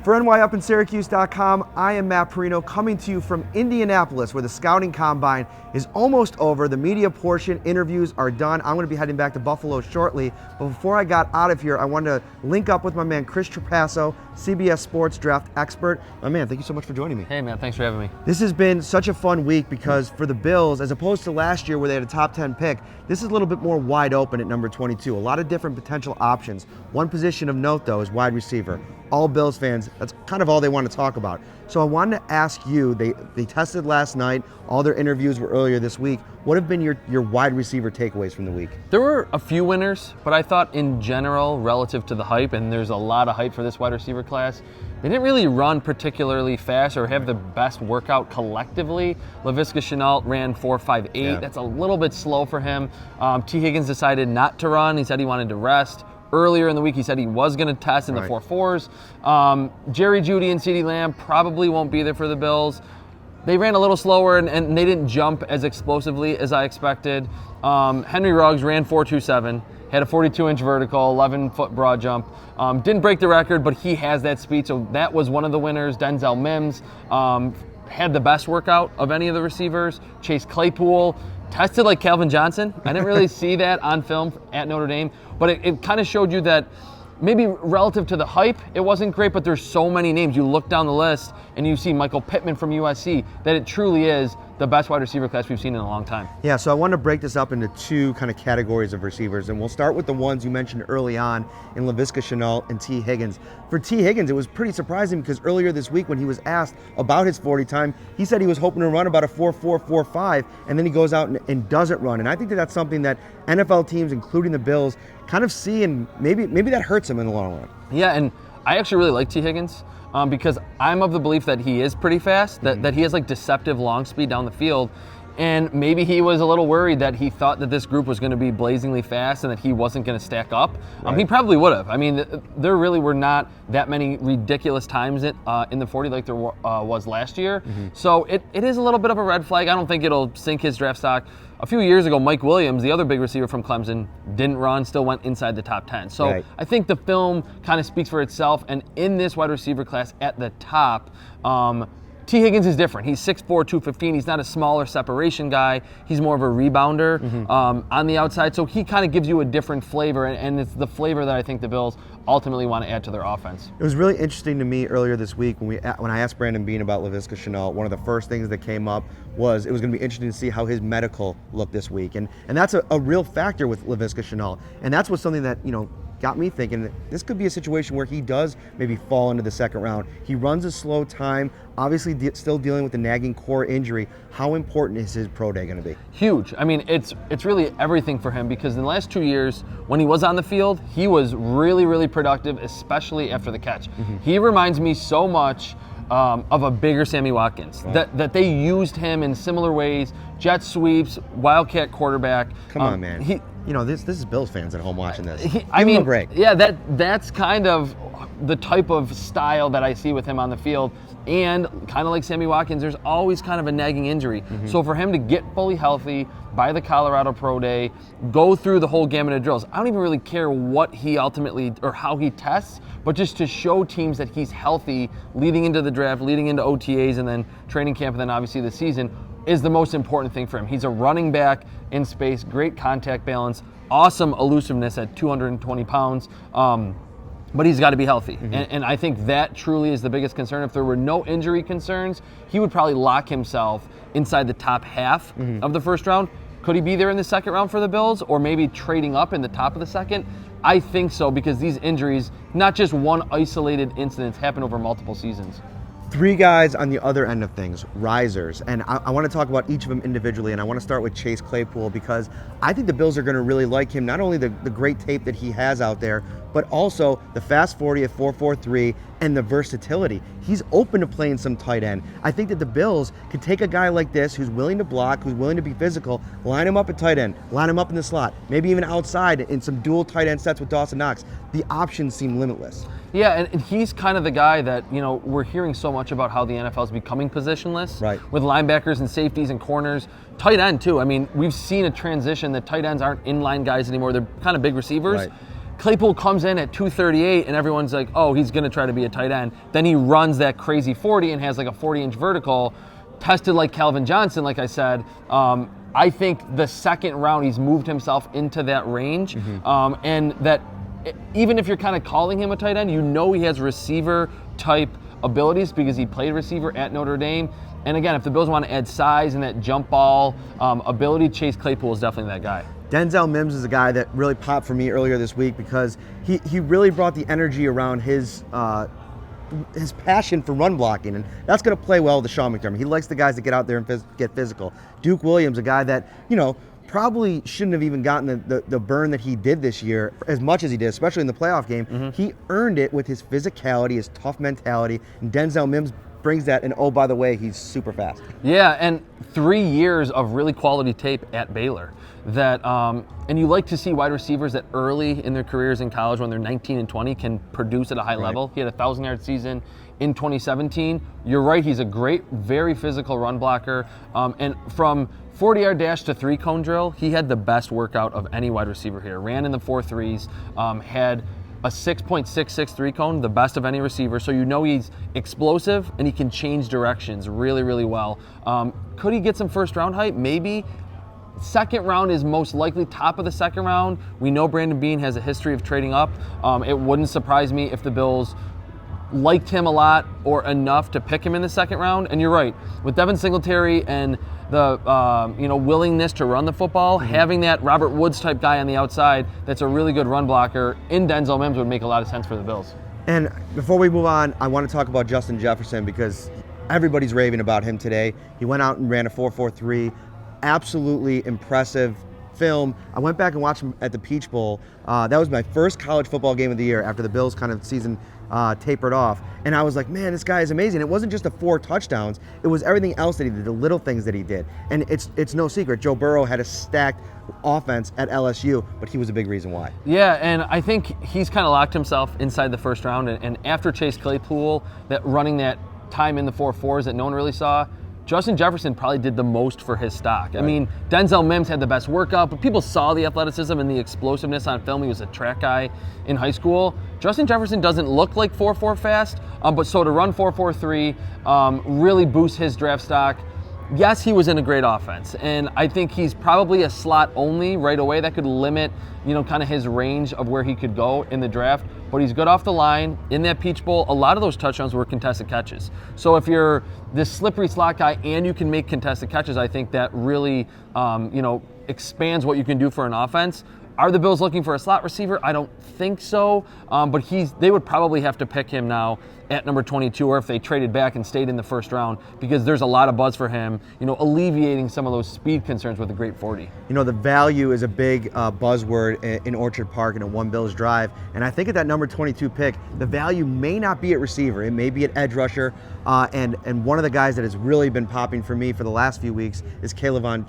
For NYUpInSyracuse.com, I am Matt Parrino coming to you from Indianapolis, where the scouting combine is almost over. The media portion, interviews are done. I'm going to be heading back to Buffalo shortly. But before I got out of here, I wanted to link up with my man Chris Trapasso, CBS Sports draft expert. My man, thank you so much for joining me. Hey man, thanks for having me. This has been such a fun week because for the Bills, as opposed to last year where they had a top 10 pick, this is a little bit more wide open at number 22. A lot of different potential options. One position of note, though, is wide receiver. All Bills fans, that's kind of all they want to talk about. So I wanted to ask you, they tested last night, all their interviews were earlier this week. What have been your wide receiver takeaways from the week? There were a few winners, but I thought in general, relative to the hype, and there's a lot of hype for this wide receiver class, they didn't really run particularly fast or have the best workout collectively. Laviska Shenault ran 4.58. Yeah. That's a little bit slow for him. T. Higgins decided not to run. He said he wanted to rest. Earlier in the week, he said he was going to test in the 4.4s. Jerry Jeudy and CeeDee Lamb probably won't be there for the Bills. They ran a little slower and they didn't jump as explosively as I expected. Henry Ruggs ran 4.27, had a 42-inch vertical, 11-foot broad jump. Didn't break the record, but he has that speed, so that was one of the winners. Denzel Mims had the best workout of any of the receivers. Chase Claypool tested like Calvin Johnson. I didn't really see that on film at Notre Dame, but it kind of showed you that maybe relative to the hype, it wasn't great, but there's so many names. You look down the list and you see Michael Pittman from USC, that it truly is the best wide receiver class we've seen in a long time. Yeah, so I want to break this up into two kind of categories of receivers, and we'll start with the ones you mentioned early on in Laviska Shenault and T. Higgins. For T. Higgins, it was pretty surprising because earlier this week when he was asked about his 40 time, he said he was hoping to run about a 4.4, 4.5, and then he goes out and doesn't run. And I think that that's something that NFL teams, including the Bills, kind of see, and maybe that hurts him in the long run. Yeah, and I actually really like T. Higgins. Because I'm of the belief that he is pretty fast, that he has like deceptive long speed down the field. And maybe he was a little worried that he thought that this group was going to be blazingly fast and that he wasn't going to stack up. Right. He probably would have. I mean, there really were not that many ridiculous times in the 40 like there was last year. So it is a little bit of a red flag. I don't think it'll sink his draft stock. A few years ago, Mike Williams, the other big receiver from Clemson, didn't run, still went inside the top 10. So right. I think the film kind of speaks for itself. And in this wide receiver class at the top, T. Higgins is different. He's 6'4", 215. He's not a smaller separation guy. He's more of a rebounder on the outside. So he kind of gives you a different flavor, and it's the flavor that I think the Bills ultimately want to add to their offense. It was really interesting to me earlier this week when I asked Brandon Beane about Laviska Shenault. One of the first things that came up was it was going to be interesting to see how his medical looked this week, and that's a real factor with Laviska Shenault, and that's what's something that got me thinking that this could be a situation where he does maybe fall into the second round. He runs a slow time, obviously still dealing with the nagging core injury. How important is his pro day going to be? Huge. I mean, it's really everything for him because in the last 2 years, when he was on the field, he was really, really productive, especially after the catch. He reminds me so much of a bigger Sammy Watkins, that they used him in similar ways, jet sweeps, wildcat quarterback. Come on, man. This is Bills fans at home watching this. Give him a break. Yeah, that's kind of the type of style that I see with him on the field. And kind of like Sammy Watkins, there's always kind of a nagging injury. So for him to get fully healthy by the Colorado Pro Day, go through the whole gamut of drills, I don't even really care what he ultimately or how he tests, but just to show teams that he's healthy leading into the draft, leading into OTAs, and then training camp, and then obviously the season is the most important thing for him. He's a running back in space, great contact balance, awesome elusiveness at 220 pounds. But he's got to be healthy. And I think that truly is the biggest concern. If there were no injury concerns, he would probably lock himself inside the top half of the first round. Could he be there in the second round for the Bills, or maybe trading up in the top of the second? I think so, because these injuries, not just one isolated incident, happen over multiple seasons. Three guys on the other end of things, risers, and I want to talk about each of them individually, and I want to start with Chase Claypool because I think the Bills are going to really like him, not only the great tape that he has out there, but also the fast 40 at 4.43 and the versatility. He's open to playing some tight end. I think that the Bills could take a guy like this who's willing to block, who's willing to be physical, line him up at tight end, line him up in the slot, maybe even outside in some dual tight end sets with Dawson Knox. The options seem limitless. Yeah, and he's kind of the guy that, we're hearing so much about how the NFL is becoming positionless, right, with linebackers and safeties and corners. Tight end, too. I mean, we've seen a transition that tight ends aren't inline guys anymore. They're kind of big receivers. Right. Claypool comes in at 238 and everyone's like, oh, he's going to try to be a tight end. Then he runs that crazy 40 and has like a 40-inch vertical, tested like Calvin Johnson, like I said. I think the second round he's moved himself into that range, and that even if you're kind of calling him a tight end, you know he has receiver type abilities because he played receiver at Notre Dame. And again, if the Bills want to add size and that jump ball ability, Chase Claypool is definitely that guy. Denzel Mims is a guy that really popped for me earlier this week because he really brought the energy around his passion for run blocking, and that's going to play well with Sean McDermott. He likes the guys that get out there and get physical. Duke Williams, a guy that, probably shouldn't have even gotten the burn that he did this year as much as he did, especially in the playoff game. He earned it with his physicality, his tough mentality, and Denzel Mims brings that, and oh, by the way, he's super fast. Yeah, and 3 years of really quality tape at Baylor. That and you like to see wide receivers that early in their careers in college, when they're 19 and 20, can produce at a high level. He had a 1,000-yard season in 2017. You're right, he's a great, very physical run blocker. And from 40-yard dash to 3-cone drill, he had the best workout of any wide receiver here. Ran in the 4.3s, had a 6.66 3-cone, the best of any receiver. So you know he's explosive and he can change directions really, really well. Could he get some first-round hype? Maybe. Second round is most likely top of the second round. We know Brandon Beane has a history of trading up. It wouldn't surprise me if the Bills liked him a lot or enough to pick him in the second round. And you're right, with Devin Singletary and the willingness to run the football, having that Robert Woods type guy on the outside that's a really good run blocker in Denzel Mims would make a lot of sense for the Bills. And before we move on, I want to talk about Justin Jefferson because everybody's raving about him today. He went out and ran a 4.43. Absolutely impressive film. I went back and watched him at the Peach Bowl. That was my first college football game of the year after the Bills kind of season tapered off. And I was like, man, this guy is amazing. It wasn't just the 4 touchdowns. It was everything else that he did, the little things that he did. And it's no secret, Joe Burrow had a stacked offense at LSU, but he was a big reason why. Yeah, and I think he's kind of locked himself inside the first round. And after Chase Claypool, that running that time in the 4.4s that no one really saw, Justin Jefferson probably did the most for his stock. Right. I mean, Denzel Mims had the best workout, but people saw the athleticism and the explosiveness on film. He was a track guy in high school. Justin Jefferson doesn't look like 4.4 fast, but so to run 4.43 really boosts his draft stock. Yes, he was in a great offense, and I think he's probably a slot only right away. That could limit, kind of his range of where he could go in the draft. But he's good off the line. In that Peach Bowl, a lot of those touchdowns were contested catches. So if you're this slippery slot guy and you can make contested catches, I think that really, expands what you can do for an offense. Are the Bills looking for a slot receiver? I don't think so, but they would probably have to pick him now at number 22, or if they traded back and stayed in the first round, because there's a lot of buzz for him, alleviating some of those speed concerns with the great 40. The value is a big buzzword in Orchard Park and a One Bills Drive, and I think at that number 22 pick, the value may not be at receiver. It may be at edge rusher, and one of the guys that has really been popping for me for the last few weeks is Kayla Vaughn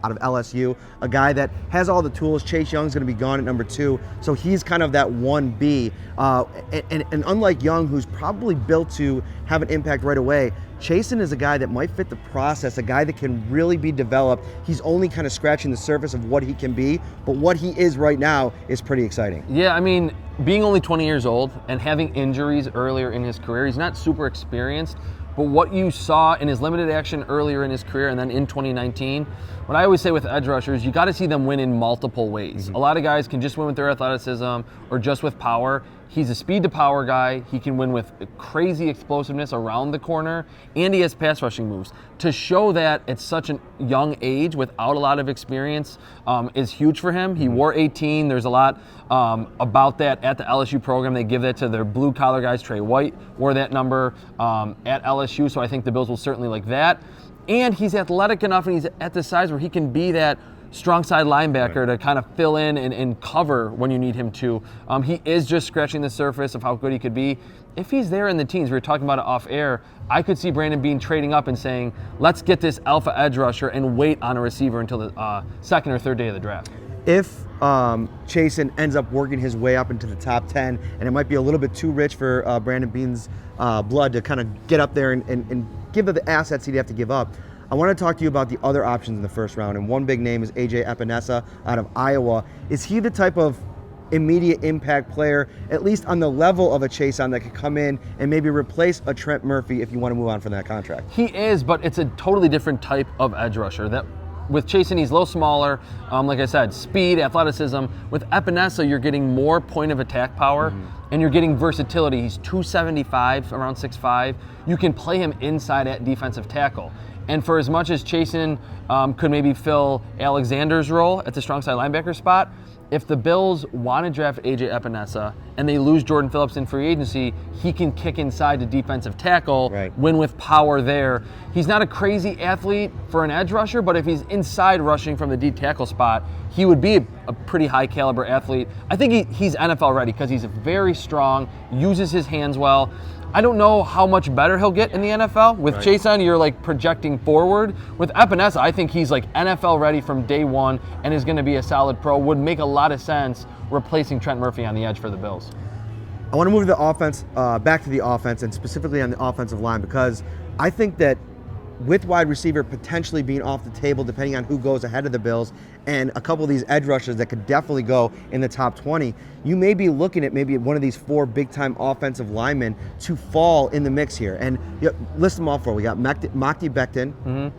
out of LSU, a guy that has all the tools. Chase Young's going to be gone at number 2, so he's kind of that 1B, and unlike Young, who's probably built to have an impact right away, Chasen is a guy that might fit the process, a guy that can really be developed. He's only kind of scratching the surface of what he can be, but what he is right now is pretty exciting. Yeah, I mean, being only 20 years old and having injuries earlier in his career, he's not super experienced, but what you saw in his limited action earlier in his career and then in 2019, what I always say with edge rushers, you got to see them win in multiple ways. A lot of guys can just win with their athleticism or just with power. He's a speed to power guy. He can win with crazy explosiveness around the corner, and he has pass rushing moves. To show that at such a young age without a lot of experience is huge for him. He wore 18. There's a lot about that at the LSU program. They give that to their blue collar guys. Trey White wore that number at LSU, so I think the Bills will certainly like that. And he's athletic enough, and he's at the size where he can be that strong side linebacker to kind of fill in and cover when you need him to. He is just scratching the surface of how good he could be. If he's there in the teens, we were talking about it off air, I could see Brandon Beane trading up and saying, let's get this alpha edge rusher and wait on a receiver until the second or third day of the draft. If Chasen ends up working his way up into the top 10, and it might be a little bit too rich for Brandon Beane's blood to kind of get up there and give the assets he'd have to give up, I want to talk to you about the other options in the first round, and one big name is A.J. Epinesa out of Iowa. Is he the type of immediate impact player, at least on the level of a Chase that could come in and maybe replace a Trent Murphy if you want to move on from that contract. He is, but it's a totally different type of edge rusher. That with Chasen, he's a little smaller. Like I said, speed, athleticism. With Epinesa, you're getting more point of attack power, and you're getting versatility. He's 275, around 6'5". You can play him inside at defensive tackle. And for as much as Chasen could maybe fill Alexander's role at the strong side linebacker spot, if the Bills want to draft A.J. Epinesa and they lose Jordan Phillips in free agency, he can kick inside to defensive tackle, win with power there. He's not a crazy athlete for an edge rusher, but if he's inside rushing from the deep tackle spot, he would be a pretty high caliber athlete. I think he's NFL ready because he's very strong, uses his hands well. I don't know how much better he'll get in the NFL. With Chasen, you're like projecting forward. With Epinesa, I think he's like NFL ready from day one and is going to be a solid pro. Would make a lot of sense replacing Trent Murphy on the edge for the Bills. I want to move to the offense, back to the offense, and specifically on the offensive line, because I think that with wide receiver potentially being off the table depending on who goes ahead of the Bills, and a couple of these edge rushers that could definitely go in the top 20, you may be looking at maybe one of these 4 big-time offensive linemen to fall in the mix here. And list them all for. We got Mekhi Becton.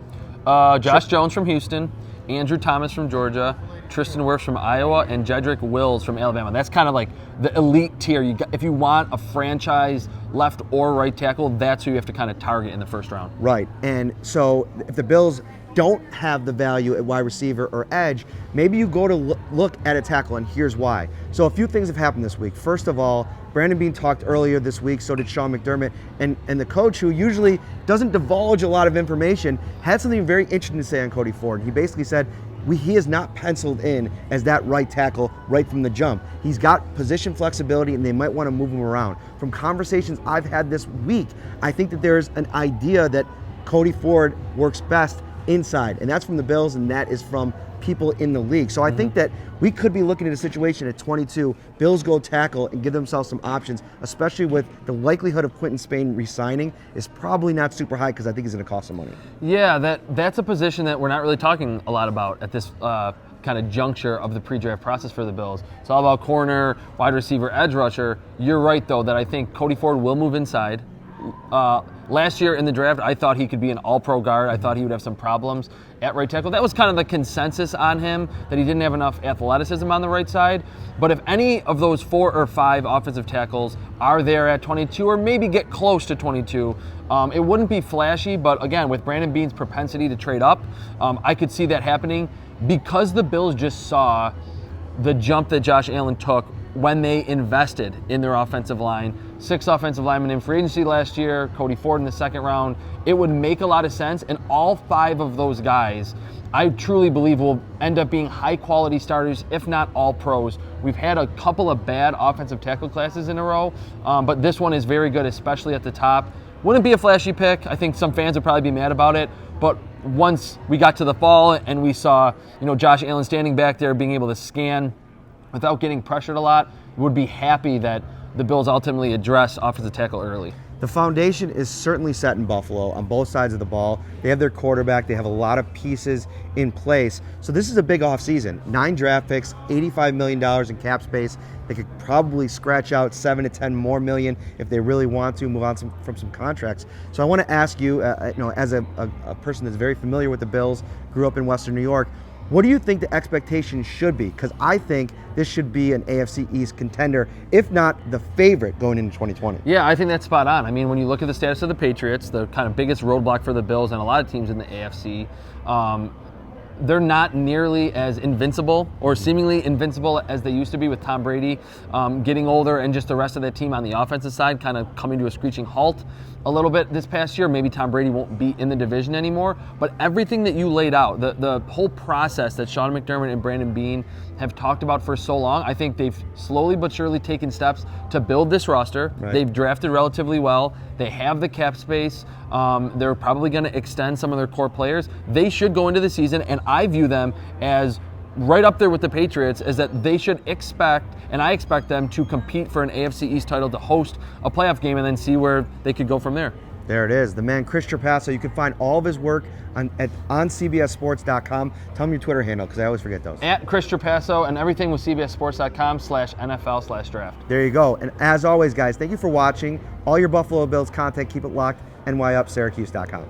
Josh Jones from Houston, Andrew Thomas from Georgia, Tristan Wirfs from Iowa, and Jedrick Wills from Alabama. That's kind of like the elite tier. If you want a franchise left or right tackle, that's who you have to kind of target in the first round. Right. And so if the Bills don't have the value at wide receiver or edge, maybe you go to look at a tackle, and here's why. So a few things have happened this week. First of all, Brandon Beane talked earlier this week, so did Sean McDermott, and the coach, who usually doesn't divulge a lot of information, had something very interesting to say on Cody Ford. He basically said, he is not penciled in as that right tackle right from the jump. He's got position flexibility, and they might want to move him around. From conversations I've had this week, I think that there's an idea that Cody Ford works best inside, and that's from the Bills, and that is from people in the league. So I think that we could be looking at a situation at 22, Bills go tackle and give themselves some options, especially with the likelihood of Quinton Spain re-signing is probably not super high because I think he's going to cost some money. Yeah, that's a position that we're not really talking a lot about at this kind of juncture of the pre-draft process for the Bills. It's all about corner, wide receiver, edge rusher. You're right, though, that I think Cody Ford will move inside. Last year in the draft, I thought he could be an all-pro guard. I thought he would have some problems at right tackle. That was kind of the consensus on him, that he didn't have enough athleticism on the right side. But if any of those 4 or 5 offensive tackles are there at 22, or maybe get close to 22, it wouldn't be flashy. But again, with Brandon Beane's propensity to trade up, I could see that happening because the Bills just saw the jump that Josh Allen took when they invested in their offensive line. 6 offensive linemen in free agency last year, Cody Ford in the second round. It would make a lot of sense, and all 5 of those guys, I truly believe, will end up being high-quality starters, if not all pros. We've had a couple of bad offensive tackle classes in a row, but this one is very good, especially at the top. Wouldn't be a flashy pick. I think some fans would probably be mad about it, but once we got to the fall and we saw, Josh Allen standing back there being able to scan without getting pressured a lot, would be happy that the Bills ultimately address offensive tackle early. The foundation is certainly set in Buffalo on both sides of the ball. They have their quarterback. They have a lot of pieces in place. So this is a big offseason. 9 draft picks, $85 million in cap space. They could probably scratch out $7 to $10 more million if they really want to move on from some contracts. So I want to ask you, as a person that's very familiar with the Bills, grew up in Western New York, what do you think the expectation should be? Because I think this should be an AFC East contender, if not the favorite going into 2020. Yeah, I think that's spot on. I mean, when you look at the status of the Patriots, the kind of biggest roadblock for the Bills and a lot of teams in the AFC, they're not nearly as invincible or seemingly invincible as they used to be with Tom Brady getting older and just the rest of that team on the offensive side kind of coming to a screeching halt a little bit this past year. Maybe Tom Brady won't be in the division anymore, but everything that you laid out, the whole process that Sean McDermott and Brandon Beane have talked about for so long, I think they've slowly but surely taken steps to build this roster. Right. They've drafted relatively well. They have the cap space. They're probably going to extend some of their core players. They should go into the season, and I view them as right up there with the Patriots, is that they should expect, and I expect them to compete for an AFC East title, to host a playoff game, and then see where they could go from there. There it is, the man Chris Trapasso. You can find all of his work on CBSSports.com. Tell him your Twitter handle, because I always forget those. At Chris Trapasso, and everything with CBSSports.com/NFL/draft. There you go. And as always, guys, thank you for watching. All your Buffalo Bills content, keep it locked. NYUpSyracuse.com.